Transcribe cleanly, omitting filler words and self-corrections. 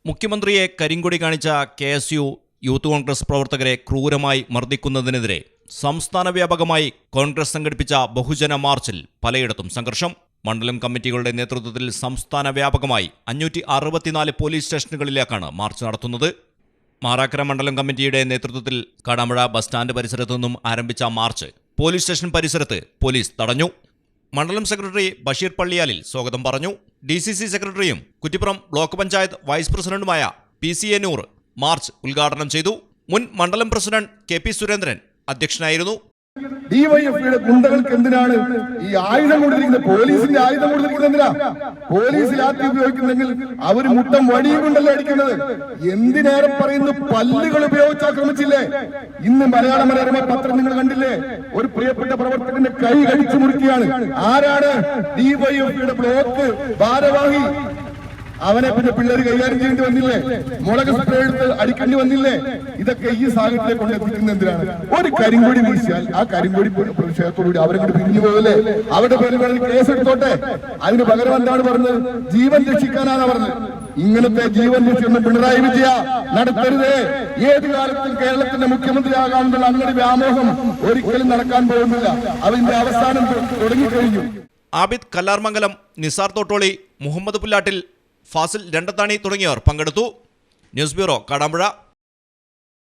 മുഖ്യമന്ത്രിയെ കരിങ്കൊടി കാണിച്ച KSU യൂത്ത് കോൺഗ്രസ് പ്രവർത്തകരെ ക്രൂരമായി മർദ്ദിക്കുന്നതിനെതിരെ സംസ്ഥാന വ്യാപകമായി കോൺഗ്രസ് സംഘടിപ്പിച്ച ബഹുജന മാർച്ചിൽ പലയിടത്തും സംഘർഷം. മണ്ഡലം കമ്മിറ്റികളുടെ നേതൃത്വത്തിൽ സംസ്ഥാന വ്യാപകമായി 564 പോലീസ് സ്റ്റേഷനുകളിലേക്കാണ് മാർച്ച് നടത്തുന്നത്. മാറാക്കര മണ്ഡലം കമ്മിറ്റിയുടെ നേതൃത്വത്തിൽ കാടാമ്പുഴ ബസ് സ്റ്റാൻഡ് പരിസരത്തു നിന്നും ആരംഭിച്ച മാർച്ച് പോലീസ് സ്റ്റേഷൻ പരിസരത്ത് പോലീസ് തടഞ്ഞു. മണ്ഡലം സെക്രട്ടറി ബഷീർ പള്ളിയാലിൽ സ്വാഗതം പറഞ്ഞു. DCC സെക്രട്ടറിയും കുറ്റിപ്പുറം ബ്ലോക്ക് പഞ്ചായത്ത് വൈസ് പ്രസിഡന്റുമായ PCA നൂർ മാർച്ച് ഉദ്ഘാടനം ചെയ്തു. മുൻ മണ്ഡലം പ്രസിഡന്റ് KP സുരേന്ദ്രൻ അധ്യക്ഷനായിരുന്നു. ഡിവൈഎഫ്ഐയുടെ ഗുണ്ടകൾക്ക് എന്തിനാണ് ഈ ആയുധം കൊടുത്തിരിക്കുന്നത്? പോലീസിന്റെ ആയുധം കൊടുത്തിരിക്കുന്നത് എന്തിനാ? പോലീസിൽ ആദ്യം ഉപയോഗിക്കുന്നെങ്കിൽ അവര് മുട്ടം വടിയും കൊണ്ടല്ലേ അടിക്കുന്നത്. എന്തിനേറെ പറയുന്നു, പല്ലുകൾ ഉപയോഗിച്ച് ആക്രമിച്ചില്ലേ? ഇന്ന് മലയാള മനോരമ പത്രം നിങ്ങൾ കണ്ടില്ലേ? ഒരു പ്രിയപ്പെട്ട പ്രവർത്തകന്റെ കൈ കടിച്ചു മുറിക്കുകയാണ്. ആരാണ്? ഡിവൈഎഫ്ഐയുടെ ബ്ലോക്ക് ഭാരവാഹി. അവനെ പിന്നെ പിള്ളേർ കൈകാര്യം ചെയ്യേണ്ടി വന്നില്ലേ? മുളക് സ്പ്രേ എടുത്ത് അടിക്കേണ്ടി വന്നില്ലേ? ഇതൊക്കെ ഈ സാഹചര്യത്തിലേക്ക് കൊണ്ടെത്തിക്കുന്ന എന്തിനാണ്? ഒരു കരിങ്കൊടി വീശിയാൽ ആ കരിങ്കൊടി പ്രതിഷേധത്തോടുകൂടി അവരെ പിരിഞ്ഞു പോകല്ലേ? അവരുടെ പേരിൽ വേണമെങ്കിൽ കേസെടുത്തോട്ടെ. അതിന് പകരം എന്താണ് പറഞ്ഞത്? ജീവൻ രക്ഷിക്കാനാണ് പറഞ്ഞത്. ഇങ്ങനത്തെ ജീവൻ രക്ഷിക്കുന്ന പിണറായി വിജയ നടത്തരുതേ. ഏത് കാലത്തും കേരളത്തിന്റെ മുഖ്യമന്ത്രിയാകാനുള്ള അങ്ങനെ വ്യാമോഹം ഒരിക്കലും നടക്കാൻ പോകുന്നില്ല. അതിന്റെ അവസാനം തുടങ്ങിക്കഴിഞ്ഞു. ആബിദ് കല്ലാർമംഗലം, നിസാർ തോട്ടോളി, മുഹമ്മദ് പുല്ലാട്ടിൽ, ഫാസിൽ രണ്ടത്താണി തുടങ്ങിയവർ പങ്കെടുത്തു. News bureau, Kadampuzha.